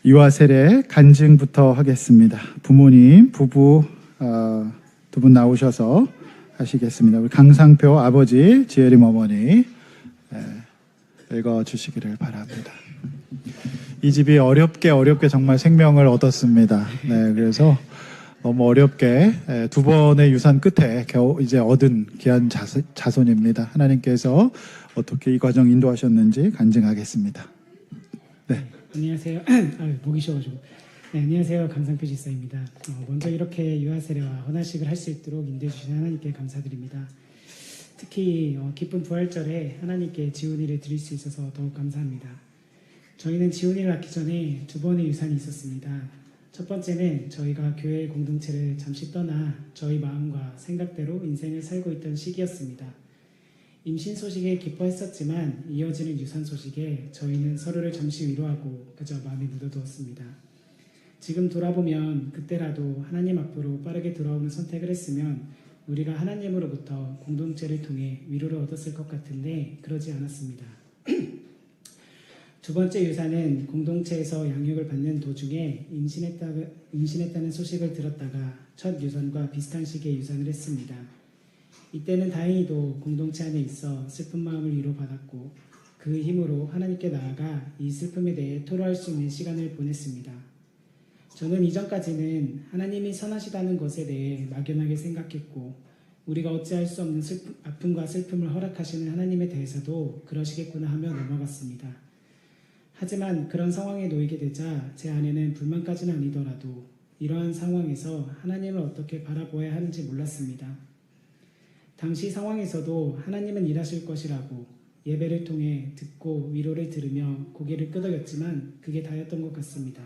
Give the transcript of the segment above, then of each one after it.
이화세례 간증부터 하겠습니다. 부모님, 부부 두 분 나오셔서 하시겠습니다. 우리 강상표 아버지, 지혜림 어머니 읽어주시기를 바랍니다. 이 집이 어렵게 정말 생명을 얻었습니다. 네, 그래서 너무 어렵게 두 번의 유산 끝에 겨우 이제 얻은 귀한 자손입니다. 하나님께서 어떻게 이 과정 인도하셨는지 간증하겠습니다. 네. 안녕하세요. 목이 쉬어가지고. 네, 안녕하세요. 강상표 집사입니다. 먼저 이렇게 유아세례와 헌화식을 할 수 있도록 인도해 주신 하나님께 감사드립니다. 특히 기쁜 부활절에 하나님께 지훈이를 드릴 수 있어서 더욱 감사합니다. 저희는 지훈이를 낳기 전에 두 번의 유산이 있었습니다. 첫 번째는 저희가 교회 공동체를 잠시 떠나 저희 마음과 생각대로 인생을 살고 있던 시기였습니다. 임신 소식에 기뻐했었지만 이어지는 유산 소식에 저희는 서로를 잠시 위로하고 그저 마음이 묻어두었습니다. 지금 돌아보면 그때라도 하나님 앞으로 빠르게 돌아오는 선택을 했으면 우리가 하나님으로부터 공동체를 통해 위로를 얻었을 것 같은데 그러지 않았습니다. 두 번째 유산은 공동체에서 양육을 받는 도중에 임신했다는 소식을 들었다가 첫 유산과 비슷한 시기에 유산을 했습니다. 이때는 다행히도 공동체 안에 있어 슬픈 마음을 위로받았고 그 힘으로 하나님께 나아가 이 슬픔에 대해 토로할 수 있는 시간을 보냈습니다. 저는 이전까지는 하나님이 선하시다는 것에 대해 막연하게 생각했고 우리가 어찌할 수 없는 아픔과 슬픔을 허락하시는 하나님에 대해서도 그러시겠구나 하며 넘어갔습니다. 하지만 그런 상황에 놓이게 되자 제 안에는 불만까지는 아니더라도 이러한 상황에서 하나님을 어떻게 바라보아야 하는지 몰랐습니다. 당시 상황에서도 하나님은 일하실 것이라고 예배를 통해 듣고 위로를 들으며 고개를 끄덕였지만 그게 다였던 것 같습니다.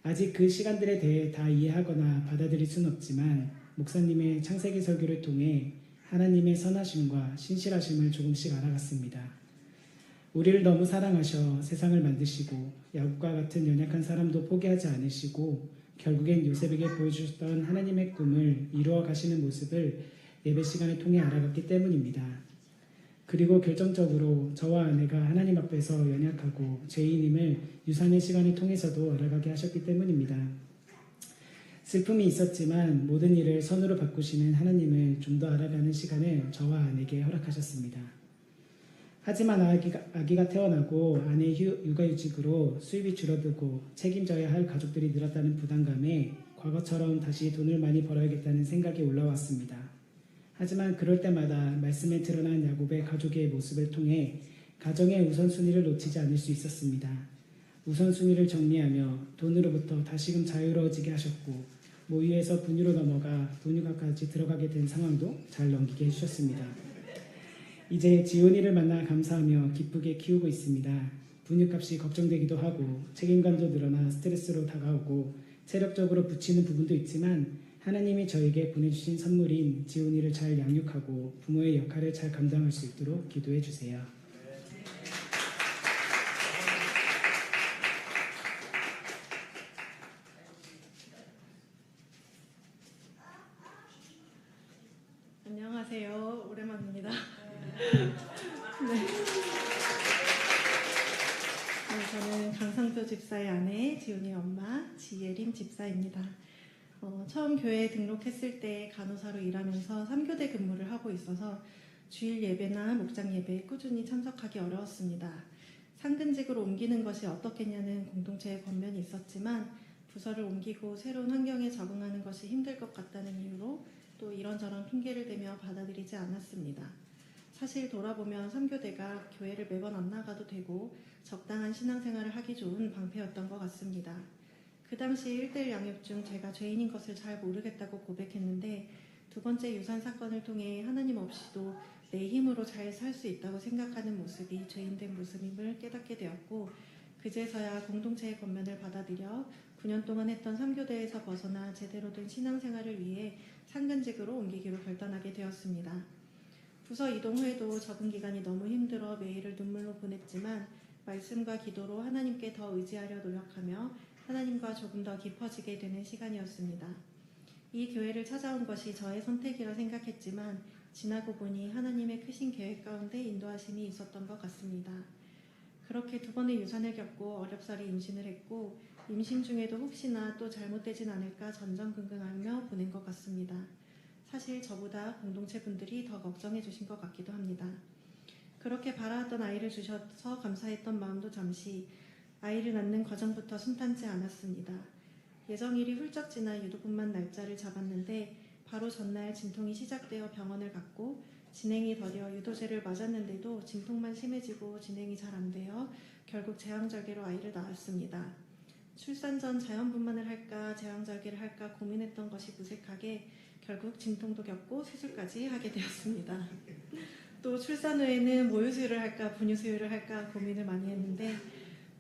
아직 그 시간들에 대해 다 이해하거나 받아들일 수는 없지만 목사님의 창세기 설교를 통해 하나님의 선하심과 신실하심을 조금씩 알아갔습니다. 우리를 너무 사랑하셔 세상을 만드시고 야곱과 같은 연약한 사람도 포기하지 않으시고 결국엔 요셉에게 보여주셨던 하나님의 꿈을 이루어 가시는 모습을 예배 시간을 통해 알아갔기 때문입니다. 그리고 결정적으로 저와 아내가 하나님 앞에서 연약하고 죄인임을 유산의 시간을 통해서도 알아가게 하셨기 때문입니다. 슬픔이 있었지만 모든 일을 선으로 바꾸시는 하나님을 좀 더 알아가는 시간을 저와 아내에게 허락하셨습니다. 하지만 아기가 태어나고 아내의 육아휴직으로 수입이 줄어들고 책임져야 할 가족들이 늘었다는 부담감에 과거처럼 다시 돈을 많이 벌어야겠다는 생각이 올라왔습니다. 하지만 그럴 때마다 말씀에 드러난 야곱의 가족의 모습을 통해 가정의 우선순위를 놓치지 않을 수 있었습니다. 우선순위를 정리하며 돈으로부터 다시금 자유로워지게 하셨고 모유에서 분유로 넘어가 분유가까지 들어가게 된 상황도 잘 넘기게 해주셨습니다. 이제 지훈이를 만나 감사하며 기쁘게 키우고 있습니다. 분유값이 걱정되기도 하고 책임감도 늘어나 스트레스로 다가오고 체력적으로 부치는 부분도 있지만 하나님이 저에게 보내주신 선물인 지훈이를 잘 양육하고 부모의 역할을 잘 감당할 수 있도록 기도해 주세요. 안녕하세요. 오랜만입니다. 저는 강상표 집사의 아내, 지훈이 엄마, 지예림 집사입니다. 처음 교회에 등록했을 때 간호사로 일하면서 3교대 근무를 하고 있어서 주일 예배나 목장 예배에 꾸준히 참석하기 어려웠습니다. 상근직으로 옮기는 것이 어떻겠냐는 공동체의 권면이 있었지만 부서를 옮기고 새로운 환경에 적응하는 것이 힘들 것 같다는 이유로 또 이런저런 핑계를 대며 받아들이지 않았습니다. 사실 돌아보면 3교대가 교회를 매번 안 나가도 되고 적당한 신앙생활을 하기 좋은 방패였던 것 같습니다. 그 당시 1대1 양육 중 제가 죄인인 것을 잘 모르겠다고 고백했는데 두 번째 유산 사건을 통해 하나님 없이도 내 힘으로 잘 살 수 있다고 생각하는 모습이 죄인된 모습임을 깨닫게 되었고 그제서야 공동체의 권면을 받아들여 9년 동안 했던 3교대에서 벗어나 제대로 된 신앙생활을 위해 상근직으로 옮기기로 결단하게 되었습니다. 부서 이동 후에도 적응 기간이 너무 힘들어 매일을 눈물로 보냈지만 말씀과 기도로 하나님께 더 의지하려 노력하며 하나님과 조금 더 깊어지게 되는 시간이었습니다. 이 교회를 찾아온 것이 저의 선택이라 생각했지만 지나고 보니 하나님의 크신 계획 가운데 인도하심이 있었던 것 같습니다. 그렇게 2번의 유산을 겪고 어렵사리 임신을 했고 임신 중에도 혹시나 또 잘못되진 않을까 전전긍긍하며 보낸 것 같습니다. 사실 저보다 공동체 분들이 더 걱정해 주신 것 같기도 합니다. 그렇게 바라왔던 아이를 주셔서 감사했던 마음도 잠시 아이를 낳는 과정부터 순탄치 않았습니다. 예정일이 훌쩍 지나 유도분만 날짜를 잡았는데 바로 전날 진통이 시작되어 병원을 갔고 진행이 더뎌 유도제를 맞았는데도 진통만 심해지고 진행이 잘 안 되어 결국 제왕절개로 아이를 낳았습니다. 출산 전 자연분만을 할까 제왕절개를 할까 고민했던 것이 무색하게 결국 진통도 겪고 수술까지 하게 되었습니다. 또 출산 후에는 모유수유를 할까 분유수유를 할까 고민을 많이 했는데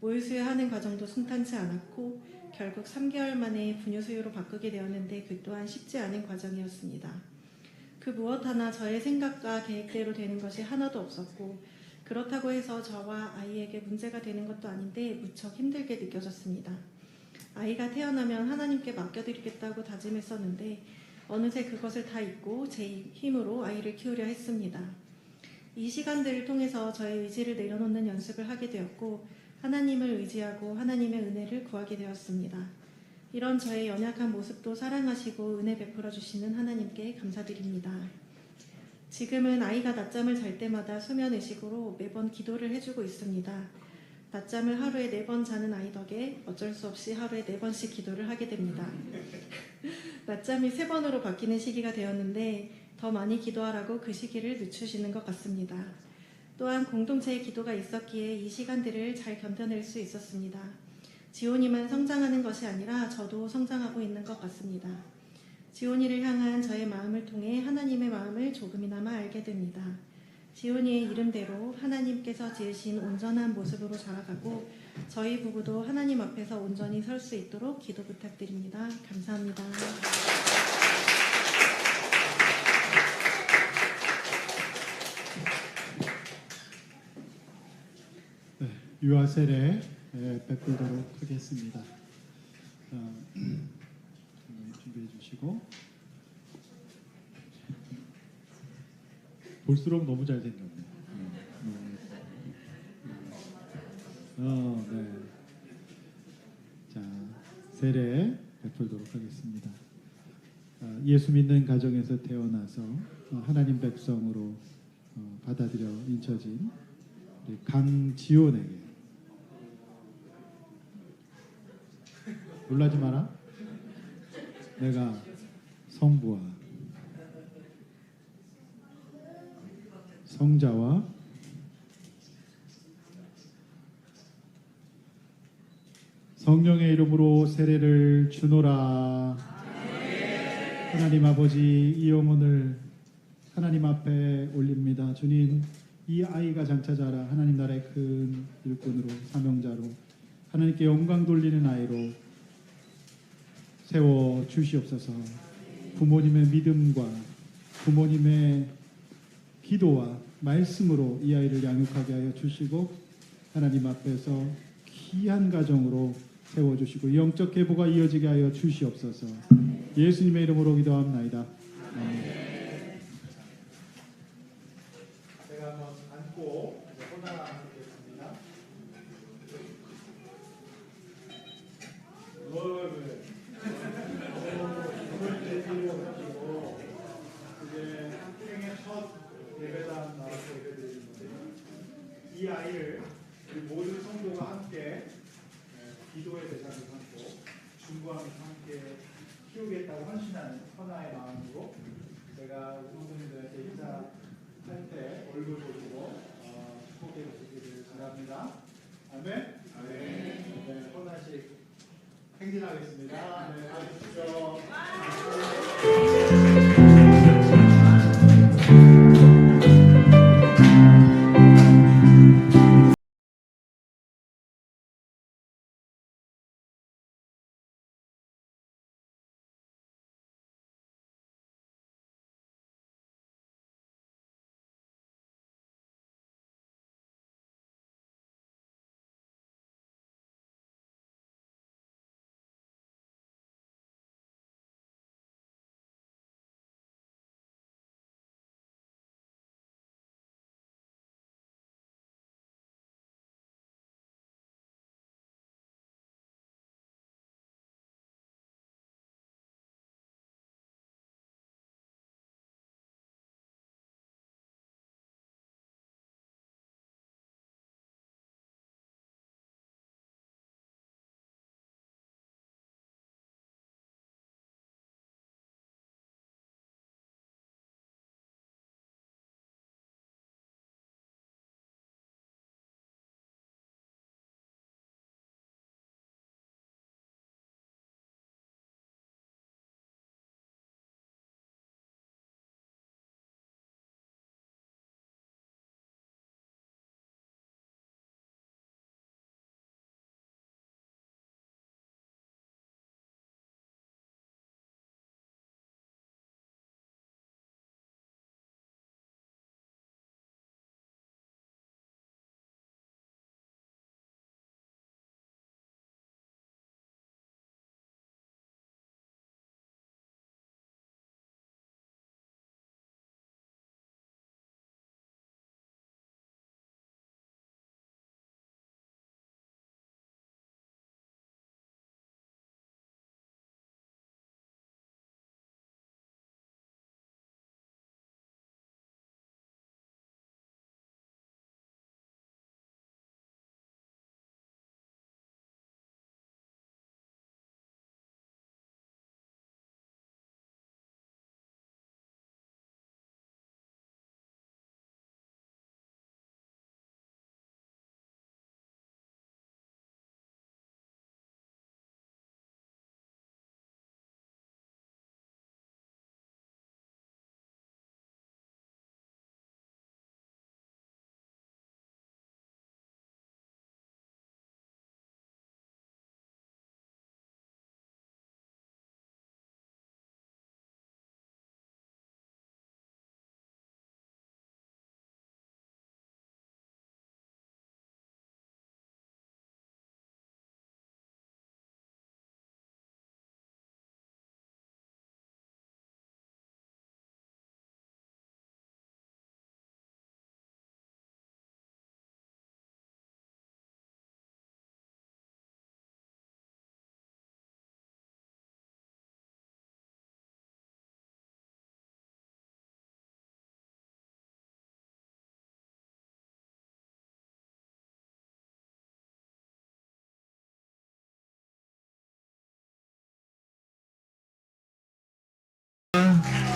모유수유하는 과정도 순탄치 않았고 결국 3개월 만에 분유수유로 바꾸게 되었는데 그 또한 쉽지 않은 과정이었습니다. 그 무엇 하나 저의 생각과 계획대로 되는 것이 하나도 없었고 그렇다고 해서 저와 아이에게 문제가 되는 것도 아닌데 무척 힘들게 느껴졌습니다. 아이가 태어나면 하나님께 맡겨드리겠다고 다짐했었는데 어느새 그것을 다 잊고 제 힘으로 아이를 키우려 했습니다. 이 시간들을 통해서 저의 의지를 내려놓는 연습을 하게 되었고 하나님을 의지하고 하나님의 은혜를 구하게 되었습니다. 이런 저의 연약한 모습도 사랑하시고 은혜 베풀어 주시는 하나님께 감사드립니다. 지금은 아이가 낮잠을 잘 때마다 수면 의식으로 매번 기도를 해주고 있습니다. 낮잠을 하루에 4번 자는 아이 덕에 어쩔 수 없이 하루에 4번씩 기도를 하게 됩니다. 낮잠이 3번으로 바뀌는 시기가 되었는데 더 많이 기도하라고 그 시기를 늦추시는 것 같습니다. 또한 공동체의 기도가 있었기에 이 시간들을 잘 견뎌낼 수 있었습니다. 지온이만 성장하는 것이 아니라 저도 성장하고 있는 것 같습니다. 지온이를 향한 저의 마음을 통해 하나님의 마음을 조금이나마 알게 됩니다. 지온이의 이름대로 하나님께서 지으신 온전한 모습으로 자라가고 저희 부부도 하나님 앞에서 온전히 설 수 있도록 기도 부탁드립니다. 감사합니다. 네, 유아 세례 베풀도록 하겠습니다. 준비해 주시고 볼수록 너무 잘생겼네. 네. 자, 세례 베풀도록 하겠습니다. 예수 믿는 가정에서 태어나서 하나님 백성으로 받아들여 인쳐진 우리 강지온에게 놀라지 마라. 내가 성부와 성자와 성령의 이름으로 세례를 주노라. 하나님 아버지, 이 영혼을 하나님 앞에 올립니다. 주님, 이 아이가 장차 자라 하나님 나라의 큰 일꾼으로 사명자로 하나님께 영광 돌리는 아이로 세워 주시옵소서. 부모님의 믿음과 부모님의 기도와 말씀으로 이 아이를 양육하게 하여 주시고 하나님 앞에서 귀한 가정으로 세워주시고 영적 계보가 이어지게 하여 주시옵소서. 예수님의 이름으로 기도합나이다. 아멘. 제가 한번 앉고 혼화하겠습니다. 이제 생애 첫 예배당 나와서 예배드리는데 이 아이를 우리 모든 성도가 함께 기도의 대상을 삼고 중보하면서 함께 키우겠다고 헌신하는 헌화의 마음으로 제가 성도님들한테 인사할 때 얼굴 보시고 축복해 주시기를 바랍니다. 아멘. 아멘. 네, 헌화식 행진하겠습니다. 네, 가주시죠.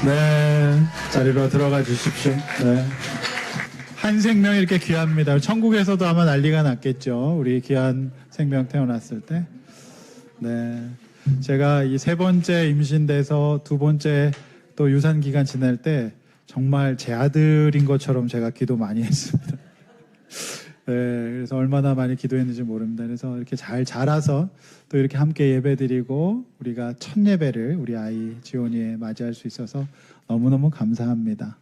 네, 자리로 들어가 주십시오. 네. 한 생명 이렇게 귀합니다. 천국에서도 아마 난리가 났겠죠. 우리 귀한 생명 태어났을 때. 네. 제가 이 세 번째 임신돼서 두 번째 또 유산 기간 지날 때 정말 제 아들인 것처럼 제가 기도 많이 했습니다. 네, 그래서 얼마나 많이 기도했는지 모릅니다. 그래서 이렇게 잘 자라서 또 이렇게 함께 예배드리고 우리가 첫 예배를 우리 아이 지온이에 맞이할 수 있어서 너무너무 감사합니다.